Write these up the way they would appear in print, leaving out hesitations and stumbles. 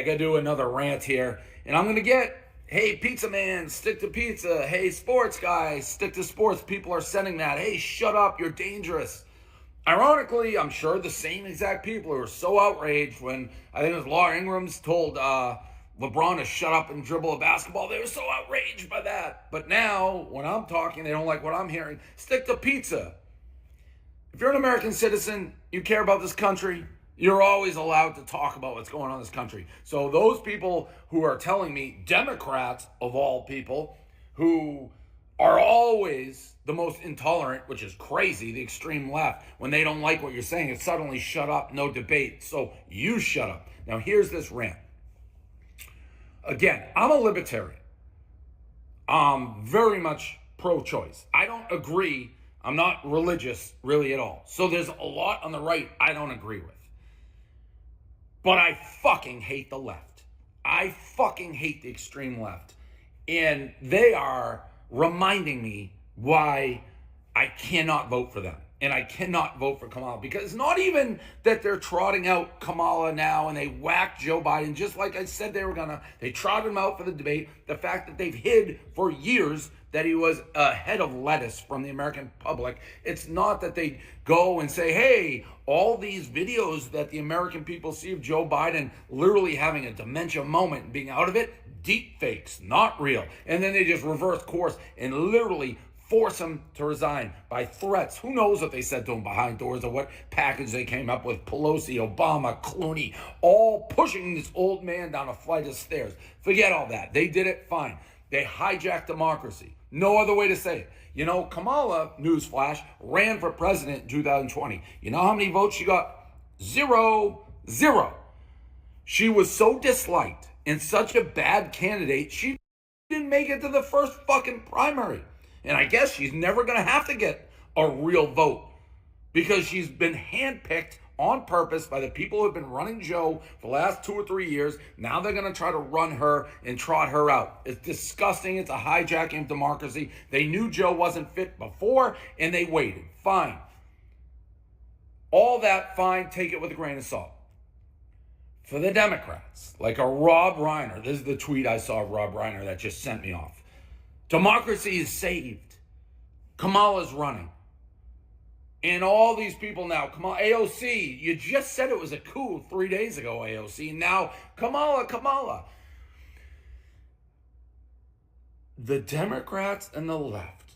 gotta do another rant here. And I'm gonna get, hey, pizza man, stick to pizza. Hey, sports guy, stick to sports. People are sending that. Hey, shut up, you're dangerous. Ironically, I'm sure the same exact people who were so outraged when I think it was Laura Ingram's told LeBron to shut up and dribble a basketball. They were so outraged by that. But now, when I'm talking, they don't like what I'm hearing. Stick to pizza. If you're an American citizen, you care about this country, you're always allowed to talk about what's going on in this country. So those people who are telling me, Democrats of all people, who are always the most intolerant, which is crazy, the extreme left, when they don't like what you're saying, it's suddenly shut up, no debate. So you shut up. Now here's this rant. Again, I'm a libertarian. I'm very much pro-choice. I don't agree. I'm not religious really at all. So there's a lot on the right I don't agree with. But I fucking hate the left. I fucking hate the extreme left. And they are reminding me why I cannot vote for them. And I cannot vote for Kamala, because it's not even that they're trotting out Kamala now and they whacked Joe Biden just like I said they were gonna. They trotted him out for the debate. The fact that they've hid for years that he was a head of lettuce from the American public. It's not that they go and say, hey, all these videos that the American people see of Joe Biden literally having a dementia moment and being out of it, deep fakes, not real. And then they just reverse course and literally force him to resign by threats. Who knows what they said to him behind doors or what package they came up with. Pelosi, Obama, Clooney, all pushing this old man down a flight of stairs. Forget all that. They did it fine. They hijacked democracy. No other way to say it. You know, Kamala, newsflash, ran for president in 2020. You know how many votes she got? Zero. She was so disliked and such a bad candidate, she didn't make it to the first fucking primary. And I guess she's never going to have to get a real vote because she's been handpicked on purpose by the people who have been running Joe for the last 2 or 3 years. Now they're going to try to run her and trot her out. It's disgusting. It's a hijacking of democracy. They knew Joe wasn't fit before and they waited. Fine. All that, fine. Take it with a grain of salt. For the Democrats, like a Rob Reiner, this is the tweet I saw of Rob Reiner that just sent me off. Democracy is saved. Kamala's running. And all these people now, Kamala, AOC, you just said it was a coup 3 days ago, AOC. Now, Kamala. The Democrats and the left,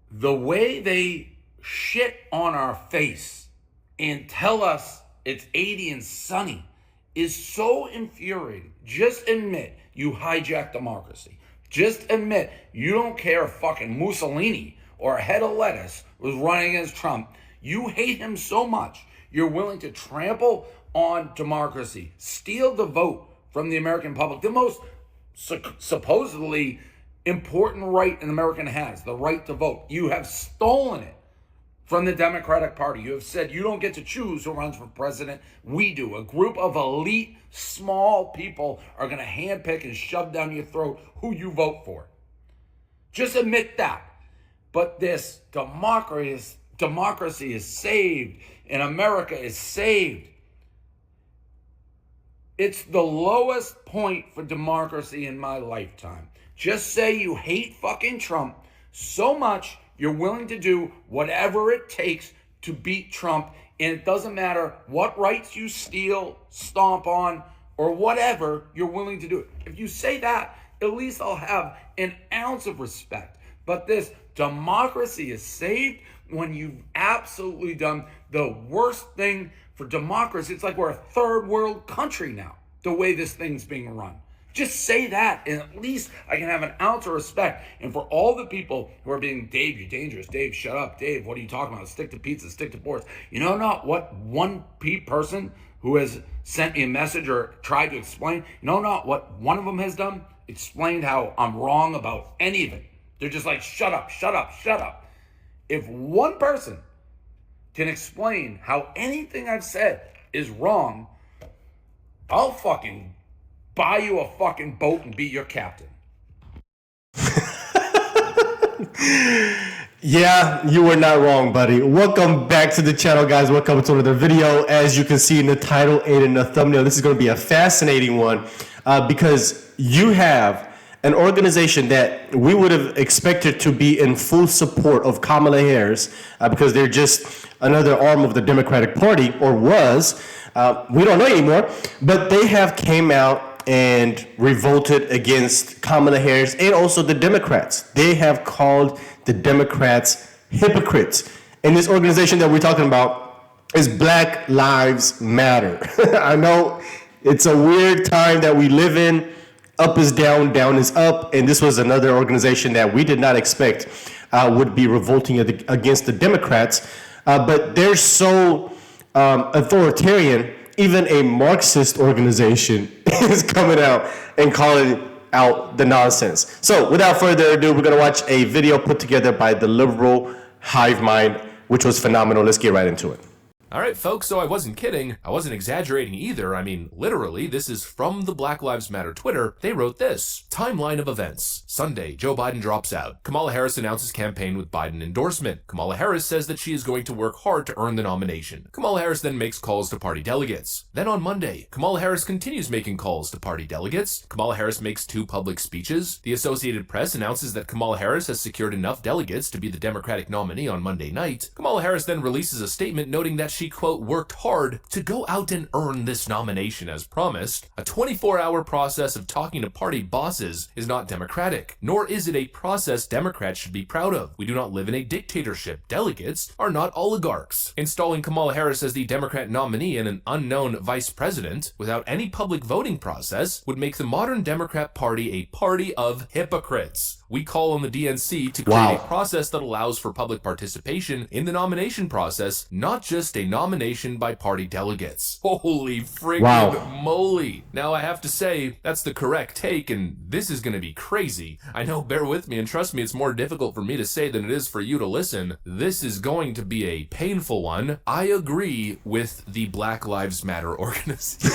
the way they shit on our face and tell us it's 80 and sunny is so infuriating. Just admit you hijacked democracy. Just admit you don't care if fucking Mussolini or a head of lettuce was running against Trump. You hate him so much, you're willing to trample on democracy, steal the vote from the American public, the most supposedly important right an American has, the right to vote. You have stolen it from the Democratic Party. You have said you don't get to choose who runs for president. We do. A group of elite, small people are going to handpick and shove down your throat who you vote for. Just admit that. But this democracy is saved and America is saved. It's the lowest point for democracy in my lifetime. Just say you hate fucking Trump so much you're willing to do whatever it takes to beat Trump, and it doesn't matter what rights you steal, stomp on, or whatever, you're willing to do it. If you say that, at least I'll have an ounce of respect. But this democracy is saved when you've absolutely done the worst thing for democracy. It's like we're a third world country now, the way this thing's being run. Just say that, and at least I can have an ounce of respect. And for all the people who are being, Dave, you're dangerous. Dave, shut up. Dave, what are you talking about? Stick to pizza, stick to sports. You know not what one person who has sent me a message or tried to explain, you know not what one of them has done? Explained how I'm wrong about any of it. They're just like, shut up. If one person can explain how anything I've said is wrong, I'll fucking buy you a fucking boat and be your captain. Yeah, you were not wrong, buddy. Welcome back to the channel, guys. Welcome to another video. As you can see in the title and in the thumbnail, this is going to be a fascinating one because you have an organization that we would have expected to be in full support of Kamala Harris because they're just another arm of the Democratic Party, or was. We don't know anymore, but they have came out and revolted against Kamala Harris and also the Democrats. They have called the Democrats hypocrites. And this organization that we're talking about is Black Lives Matter. I know it's a weird time that we live in. Up is down, down is up. And this was another organization that we did not expect would be revolting against the Democrats. But they're so authoritarian, even a Marxist organization is coming out and calling out the nonsense. So without further ado, we're going to watch a video put together by the liberal hive mind, which was phenomenal. Let's get right into it. All right, folks, so I wasn't kidding. I wasn't exaggerating either. I mean, literally, this is from the Black Lives Matter Twitter. They wrote this. Timeline of events. Sunday, Joe Biden drops out. Kamala Harris announces campaign with Biden endorsement. Kamala Harris says that she is going to work hard to earn the nomination. Kamala Harris then makes calls to party delegates. Then on Monday, Kamala Harris continues making calls to party delegates. Kamala Harris makes 2 public speeches. The Associated Press announces that Kamala Harris has secured enough delegates to be the Democratic nominee on Monday night. Kamala Harris then releases a statement noting that she, quote, worked hard to go out and earn this nomination as promised. A 24-hour process of talking to party bosses is not democratic, nor is it a process Democrats should be proud of. We do not live in a dictatorship. Delegates are not oligarchs. Installing Kamala Harris as the Democrat nominee and an unknown vice president without any public voting process would make the modern Democrat Party a party of hypocrites. We call on the DNC to create a process that allows for public participation in the nomination process, not just a nomination by party delegates. Holy friggin' moly. Now I have to say, that's the correct take, and this is gonna be crazy. I know, bear with me, and trust me, it's more difficult for me to say than it is for you to listen. This is going to be a painful one. I agree with the Black Lives Matter organization.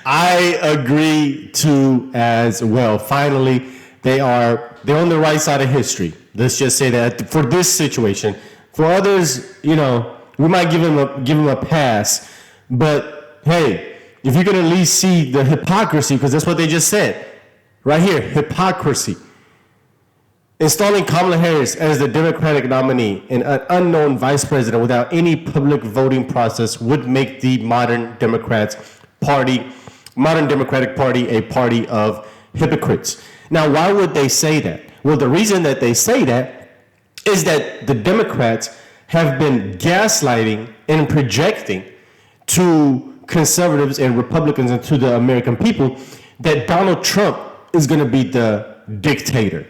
I agree too as well. Finally, they're on the right side of history. Let's just say that for this situation. For others, you know, we might give them a pass. But hey, if you can at least see the hypocrisy, because that's what they just said right here, hypocrisy. Installing Kamala Harris as the Democratic nominee and an unknown vice president without any public voting process would make the modern Democratic Party a party of hypocrites. Now, why would they say that? Well, the reason that they say that is that the Democrats have been gaslighting and projecting to conservatives and Republicans and to the American people that Donald Trump is going to be the dictator,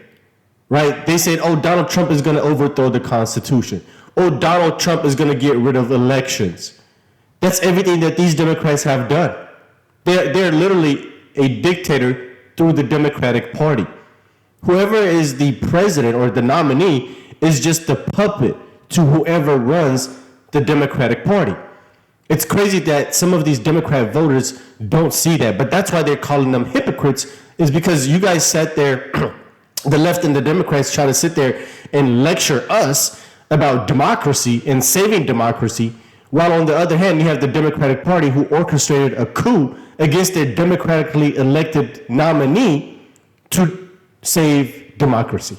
right? They said, oh, Donald Trump is going to overthrow the Constitution. Oh, Donald Trump is going to get rid of elections. That's everything that these Democrats have done. They're literally a dictator through the Democratic Party. Whoever is the president or the nominee is just the puppet to whoever runs the Democratic Party. It's crazy that some of these Democrat voters don't see that, but that's why they're calling them hypocrites, is because you guys sat there, the left and the Democrats try to sit there and lecture us about democracy and saving democracy, while on the other hand, you have the Democratic Party who orchestrated a coup against their democratically elected nominee to save democracy.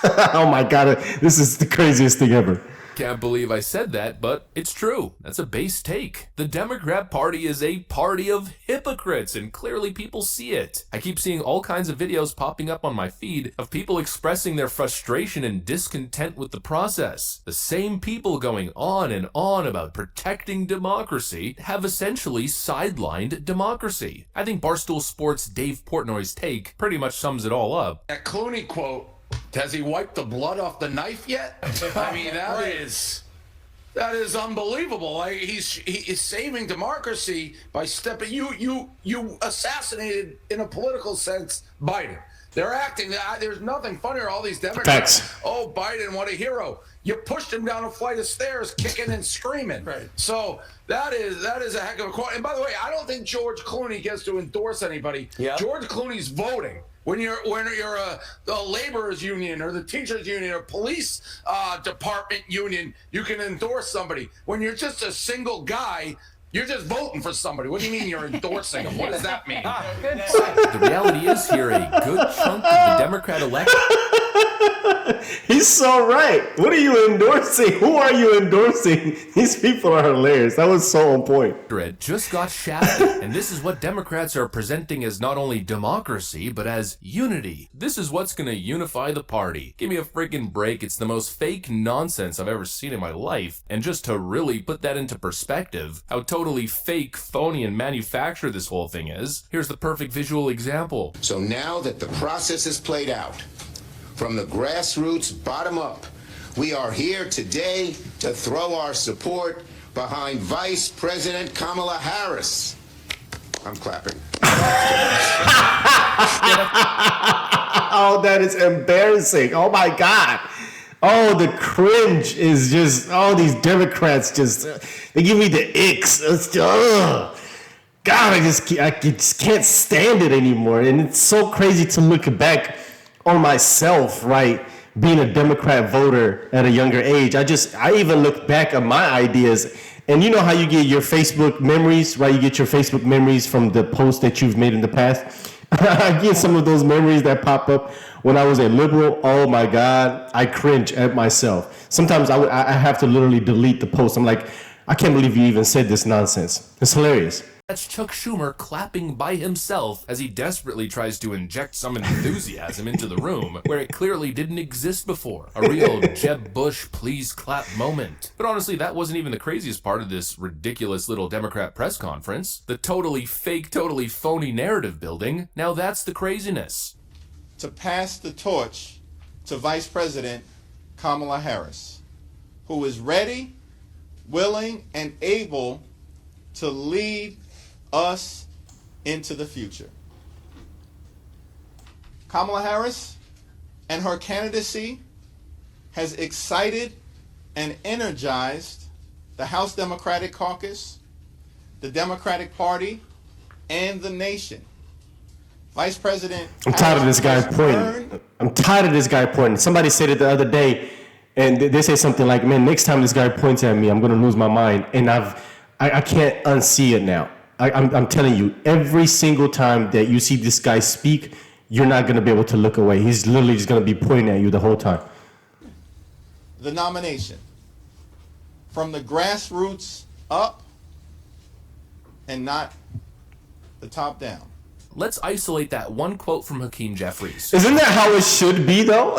Oh my God, this is the craziest thing ever. Can't believe I said that, but it's true. That's a base take. The Democrat Party is a party of hypocrites, and clearly people see it. I keep seeing all kinds of videos popping up on my feed of people expressing their frustration and discontent with the process. The same people going on and on about protecting democracy have essentially sidelined democracy. I think Barstool Sports' Dave Portnoy's take pretty much sums it all up. That Clooney quote, has he wiped the blood off the knife yet? I mean, that is unbelievable. Like, he is saving democracy by stepping. You assassinated, in a political sense, Biden. They're acting. There's nothing funnier. All these Democrats. Facts. Oh, Biden, what a hero! You pushed him down a flight of stairs, kicking and screaming. Right. So that is a heck of a quote. And by the way, I don't think George Clooney gets to endorse anybody. Yeah. George Clooney's voting. When you're a laborers union or the teachers union or police department union, you can endorse somebody. When you're just a single guy, you're just voting for somebody. What do you mean you're endorsing them? What does that mean? The reality is here, a good chunk of the Democrat elect. He's so right. What are you endorsing? Who are you endorsing? These people are hilarious. That was so on point. Just got shafted, and this is what Democrats are presenting as not only democracy, but as unity. This is what's gonna unify the party. Give me a freaking break. It's the most fake nonsense I've ever seen in my life. And just to really put that into perspective, how totally fake, phony, and manufactured this whole thing is, here's the perfect visual example. So now that the process is played out, from the grassroots bottom up, we are here today to throw our support behind Vice President Kamala Harris. I'm clapping. Oh, that is embarrassing. Oh my God. Oh, the cringe is just, all these Democrats just, they give me the icks. It's God, I just can't stand it anymore. And it's so crazy to look back on myself, right? Being a Democrat voter at a younger age. I even look back at my ideas, and you know how you get your Facebook memories, right? You get your Facebook memories from the posts that you've made in the past. I get some of those memories that pop up when I was a liberal. Oh my God, I cringe at myself. Sometimes I have to literally delete the post. I'm like, I can't believe you even said this nonsense. It's hilarious. That's Chuck Schumer clapping by himself as he desperately tries to inject some enthusiasm into the room where it clearly didn't exist before. A real Jeb Bush please clap moment. But honestly, that wasn't even the craziest part of this ridiculous little Democrat press conference. The totally fake, totally phony narrative building. Now that's the craziness. To pass the torch to Vice President Kamala Harris, who is ready, willing, and able to lead us into the future. Kamala Harris and her candidacy has excited and energized the House Democratic Caucus, the Democratic Party, and the nation. Vice President, I'm tired of this guy pointing. I'm tired of this guy pointing. Somebody said it the other day, and they say something like, "Man, next time this guy points at me, I'm gonna lose my mind." And I can't unsee it now. I'm telling you, every single time that you see this guy speak, you're not going to be able to look away. He's literally just going to be pointing at you the whole time. The nomination from the grassroots up and not the top down. Let's isolate that one quote from Hakeem Jeffries. Isn't that how it should be, though?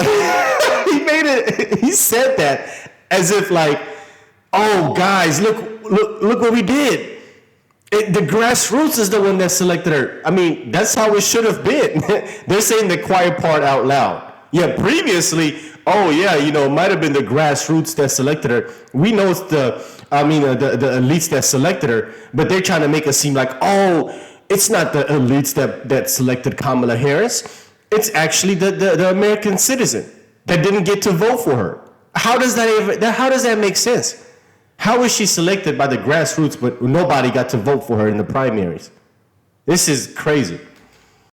He said that as if like, oh, guys, look what we did. The grassroots is the one that selected her. I mean, that's how it should have been. They're saying the quiet part out loud. Yeah, previously, oh yeah, it might have been the grassroots that selected her. We know it's the elites that selected her, but they're trying to make it seem like, oh, it's not the elites that selected Kamala Harris. It's actually the American citizen that didn't get to vote for her. How does that make sense? How is she selected by the grassroots, but nobody got to vote for her in the primaries? This is crazy.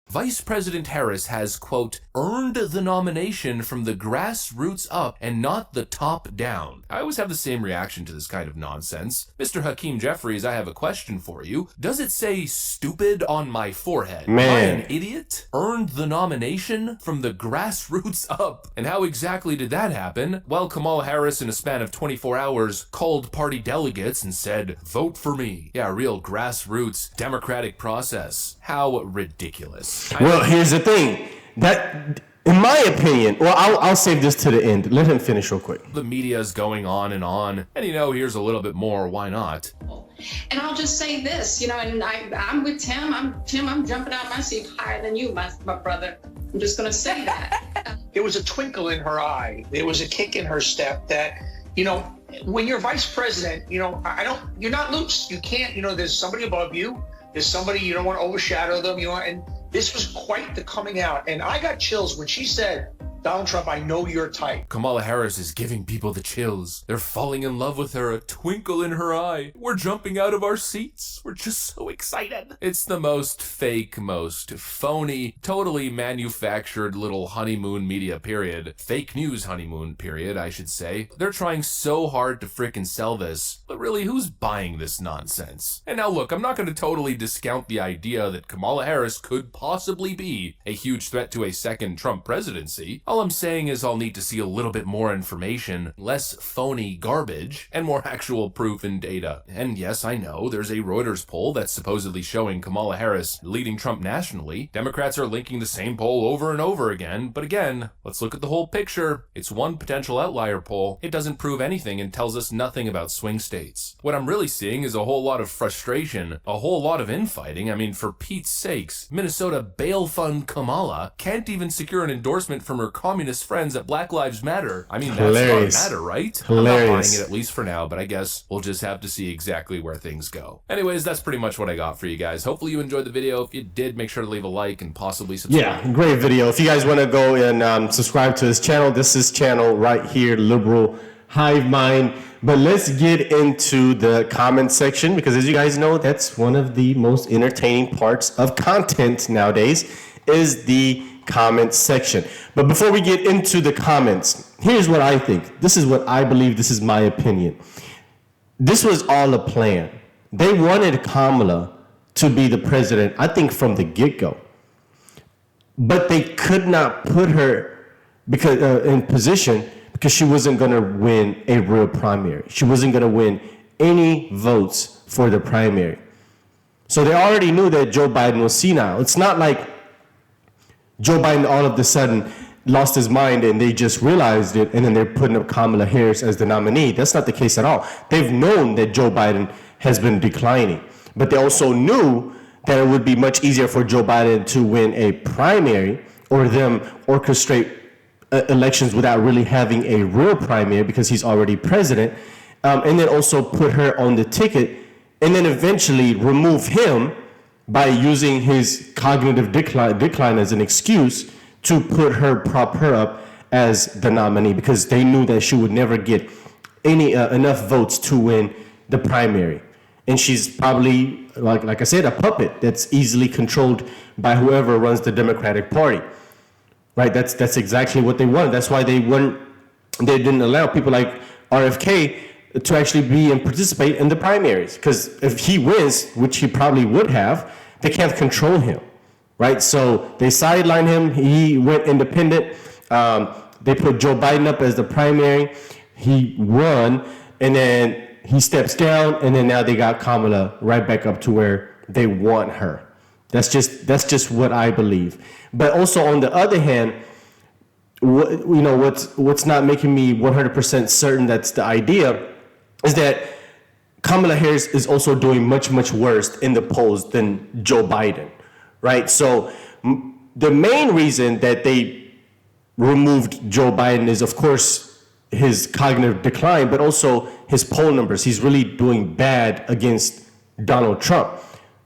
Vice President Harris has, quote, earned the nomination from the grassroots up and not the top down. I always have the same reaction to this kind of nonsense. Mr. Hakeem Jeffries, I have a question for you. Does it say stupid on my forehead? Man. Am I an idiot? Earned the nomination from the grassroots up. And how exactly did that happen? Well, Kamala Harris, in a span of 24 hours, called party delegates and said, vote for me. Yeah, real grassroots democratic process. How ridiculous. Well, here's the thing. That, in my opinion, well, I'll save this to the end. Let him finish real quick. The media is going on, and here's a little bit more. Why not? And I'll just say this, and I'm with Tim. I'm jumping out my seat higher than you, my brother. I'm just going to say that. There was a twinkle in her eye. There was a kick in her step that, when you're vice president, you're not loose. You can't, there's somebody above you. There's somebody, you don't want to overshadow them, and This was quite the coming out. And I got chills when she said, Donald Trump, I know your type. Kamala Harris is giving people the chills. They're falling in love with her, a twinkle in her eye. We're jumping out of our seats. We're just so excited. It's the most fake, most phony, totally manufactured little honeymoon media period. Fake news honeymoon period, I should say. They're trying so hard to frickin' sell this, but really, who's buying this nonsense? And now look, I'm not going to totally discount the idea that Kamala Harris could possibly be a huge threat to a second Trump presidency. All I'm saying is I'll need to see a little bit more information, less phony garbage, and more actual proof and data. And yes, I know, there's a Reuters poll that's supposedly showing Kamala Harris leading Trump nationally. Democrats are linking the same poll over and over again, but again, let's look at the whole picture. It's one potential outlier poll. It doesn't prove anything and tells us nothing about swing states. What I'm really seeing is a whole lot of frustration, a whole lot of infighting. I mean, for Pete's sakes, Minnesota bail fund Kamala can't even secure an endorsement from her communist friends at Black Lives Matter. I mean, that's Hilarious. not matter, right? Hilarious. I'm not buying it, at least for now, but I guess we'll just have to see exactly where things go. Anyways, that's pretty much what I got for you guys. Hopefully you enjoyed the video. If you did, make sure to leave a like and possibly subscribe. Yeah, great video. If you guys want to go and subscribe to his channel, this is channel right here, Liberal Hive Mind. But let's get into the comment section, because as you guys know, that's one of the most entertaining parts of content nowadays, is the comment section. But before we get into the comments, here's what I think. This is what I believe. This is my opinion. This was all a plan. They wanted Kamala to be the president, I think, from the get-go. But they could not put her in position because she wasn't going to win a real primary. She wasn't going to win any votes for the primary. So they already knew that Joe Biden was senile. It's not like Joe Biden all of a sudden lost his mind and they just realized it and then they're putting up Kamala Harris as the nominee. That's not the case at all. They've known that Joe Biden has been declining, but they also knew that it would be much easier for Joe Biden to win a primary or them orchestrate elections without really having a real primary because he's already president, and then also put her on the ticket and then eventually remove him by using his cognitive decline as an excuse to prop her up as the nominee, because they knew that she would never get enough votes to win the primary. And she's probably, like I said, a puppet that's easily controlled by whoever runs the Democratic Party. Right? That's exactly what they wanted. That's why they didn't allow people like RFK to actually be and participate in the primaries, because if he wins, which he probably would have, they can't control him, right? So they sidelined him. He went independent. They put Joe Biden up as the primary. He won, and then he steps down, and then now they got Kamala right back up to where they want her. That's just what I believe. But also on the other hand, what's not making me 100% certain that's the idea is that Kamala Harris is also doing much, much worse in the polls than Joe Biden, right? So the main reason that they removed Joe Biden is, of course, his cognitive decline, but also his poll numbers. He's really doing bad against Donald Trump.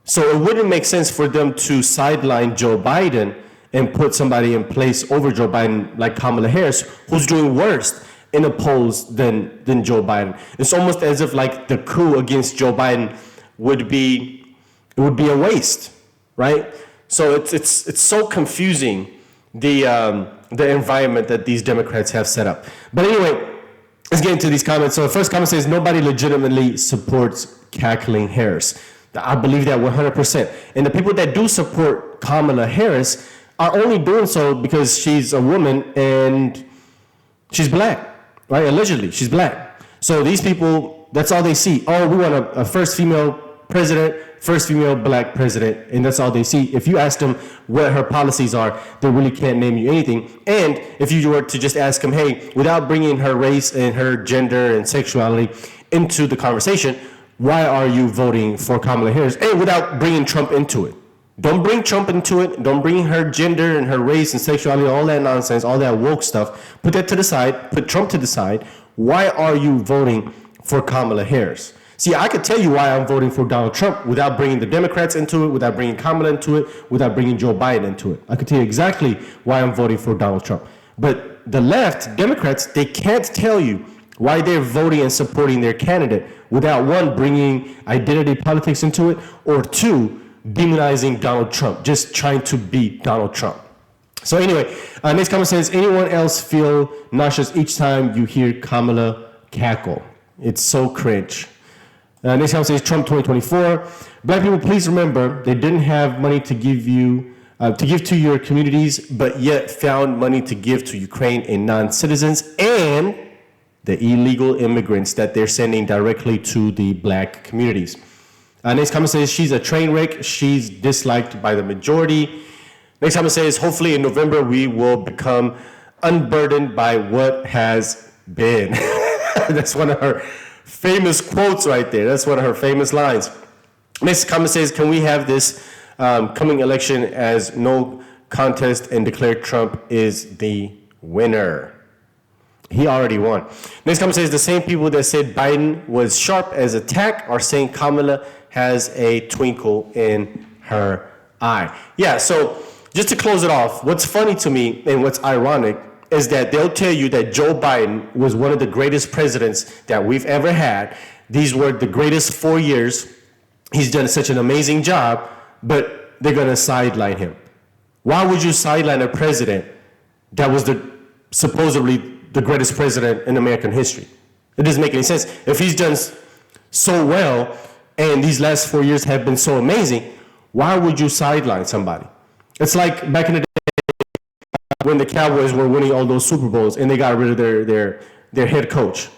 So it wouldn't make sense for them to sideline Joe Biden and put somebody in place over Joe Biden like Kamala Harris, who's doing worse in the polls than Joe Biden. It's almost as if like the coup against Joe Biden would be a waste, right? So it's so confusing, the environment that these Democrats have set up. But anyway, let's get into these comments. So the first comment says, nobody legitimately supports cackling Harris. I believe that 100%. And the people that do support Kamala Harris are only doing so because she's a woman and she's black, right? Allegedly, she's black. So these people, that's all they see. Oh, we want a first female president, first female black president, and that's all they see. If you ask them what her policies are, they really can't name you anything. And if you were to just ask them, hey, without bringing her race and her gender and sexuality into the conversation, why are you voting for Kamala Harris? And without bringing Trump into it. Don't bring Trump into it. Don't bring her gender and her race and sexuality, all that nonsense, all that woke stuff. Put that to the side. Put Trump to the side. Why are you voting for Kamala Harris? See, I could tell you why I'm voting for Donald Trump without bringing the Democrats into it, without bringing Kamala into it, without bringing Joe Biden into it. I could tell you exactly why I'm voting for Donald Trump. But the left, Democrats, they can't tell you why they're voting and supporting their candidate without, one, bringing identity politics into it, or two, demonizing Donald Trump, just trying to beat Donald Trump. So anyway, next comment says, anyone else feel nauseous each time you hear Kamala cackle? It's so cringe. Next comment says, Trump 2024. Black people, please remember, they didn't have money to give to your communities, but yet found money to give to Ukraine and non-citizens and the illegal immigrants that they're sending directly to the black communities. Next comment says, she's a train wreck. She's disliked by the majority. Next comment says, hopefully in November we will become unburdened by what has been. That's one of her famous quotes right there. That's one of her famous lines. Next comment says, can we have this coming election as no contest and declare Trump is the winner? He already won. Next comment says, the same people that said Biden was sharp as a tack are saying Kamala has a twinkle in her eye. Yeah, so just to close it off, what's funny to me and what's ironic is that they'll tell you that Joe Biden was one of the greatest presidents that we've ever had. These were the greatest 4 years. He's done such an amazing job, but they're going to sideline him. Why would you sideline a president that was supposedly the greatest president in American history? It doesn't make any sense. If he's done so well and these last 4 years have been so amazing, why would you sideline somebody? It's like back in the day when the Cowboys were winning all those Super Bowls and they got rid of their head coach.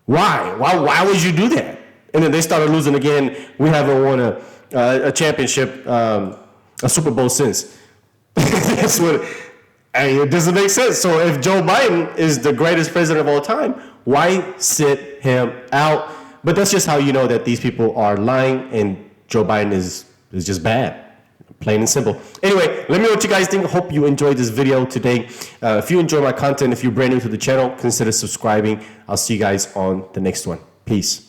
Why? Why would you do that? And then they started losing again. We haven't won a championship, a Super Bowl since. That's what. It doesn't make sense. So if Joe Biden is the greatest president of all time, why sit him out? But that's just how you know that these people are lying and Joe Biden is just bad. Plain and simple. Anyway, let me know what you guys think. Hope you enjoyed this video today. If you enjoy my content, if you're brand new to the channel, consider subscribing. I'll see you guys on the next one. Peace.